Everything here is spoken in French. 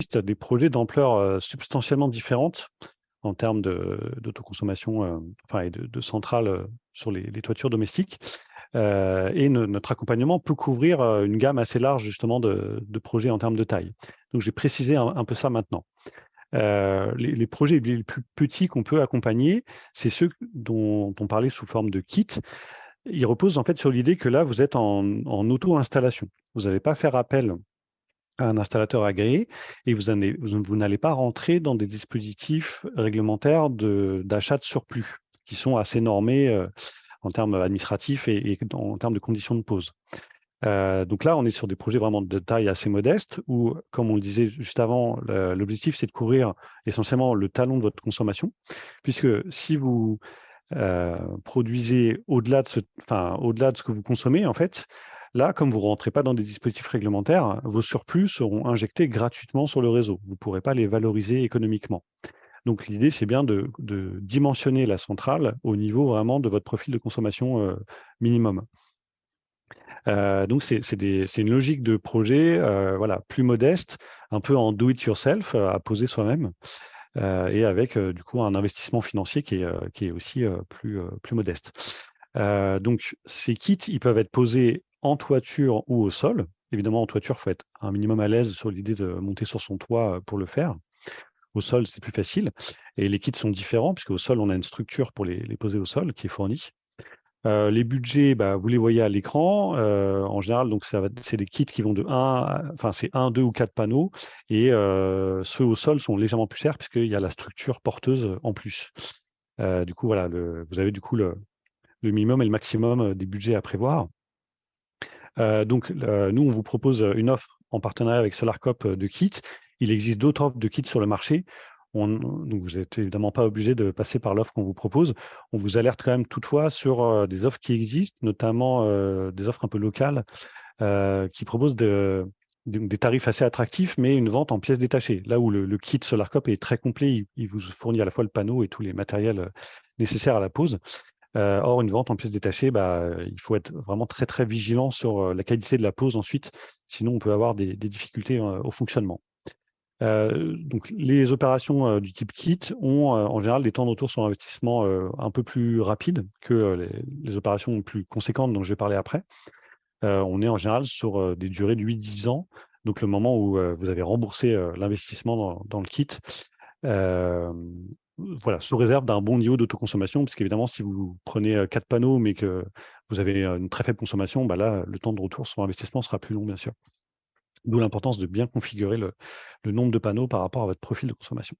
existe des projets d'ampleur substantiellement différente en termes d'autoconsommation enfin, et de centrales sur les toitures domestiques. Et notre accompagnement peut couvrir une gamme assez large justement de projets en termes de taille. Donc, j'ai précisé un peu ça maintenant. Les projets les plus petits qu'on peut accompagner, c'est ceux dont on parlait sous forme de kit. Ils reposent en fait sur l'idée que là, vous êtes en auto-installation. Vous n'allez pas faire appel à un installateur agréé et vous n'allez pas rentrer dans des dispositifs réglementaires d'achat de surplus qui sont assez normés en termes administratifs et en termes de conditions de pose. Donc là, on est sur des projets vraiment de taille assez modeste où, comme on le disait juste avant, l'objectif, c'est de couvrir essentiellement le talon de votre consommation, puisque si vous produisez au-delà de ce que vous consommez, en fait, là, comme vous ne rentrez pas dans des dispositifs réglementaires, vos surplus seront injectés gratuitement sur le réseau. Vous ne pourrez pas les valoriser économiquement. Donc l'idée, c'est bien de dimensionner la centrale au niveau vraiment de votre profil de consommation minimum. Donc c'est une logique de projet voilà, plus modeste, un peu en do-it-yourself, à poser soi-même, et avec du coup un investissement financier qui est aussi plus modeste. Donc ces kits, ils peuvent être posés en toiture ou au sol. Évidemment, en toiture, il faut être un minimum à l'aise sur l'idée de monter sur son toit pour le faire. Au sol, c'est plus facile. Et les kits sont différents, puisqu'au sol, on a une structure pour les poser au sol qui est fournie. Les budgets, bah, vous les voyez à l'écran. En général, donc c'est des kits qui vont de 1, enfin c'est 1, 2 ou 4 panneaux. Et ceux au sol sont légèrement plus chers puisqu'il y a la structure porteuse en plus. Du coup, voilà, vous avez du coup le minimum et le maximum des budgets à prévoir. Donc, nous, on vous propose une offre en partenariat avec SolarCop de kits. Il existe d'autres offres de kits sur le marché. Donc, vous n'êtes évidemment pas obligé de passer par l'offre qu'on vous propose. On vous alerte quand même toutefois sur des offres qui existent, notamment des offres un peu locales qui proposent des tarifs assez attractifs, mais une vente en pièces détachées. Là où le kit SolarCop est très complet, il vous fournit à la fois le panneau et tous les matériels nécessaires à la pose. Or, une vente en pièces détachées, bah, il faut être vraiment très, très vigilant sur la qualité de la pose ensuite, sinon on peut avoir des difficultés au fonctionnement. Donc, les opérations du type kit ont en général des temps de retour sur investissement un peu plus rapides que les opérations plus conséquentes dont je vais parler après. On est en général sur des durées de 8-10 ans, donc le moment où vous avez remboursé l'investissement dans le kit. Euh, voilà, sous réserve d'un bon niveau d'autoconsommation, parce qu'évidemment, si vous prenez 4 panneaux, mais que vous avez une très faible consommation, bah là, le temps de retour sur investissement sera plus long, bien sûr. D'où l'importance de bien configurer le nombre de panneaux par rapport à votre profil de consommation.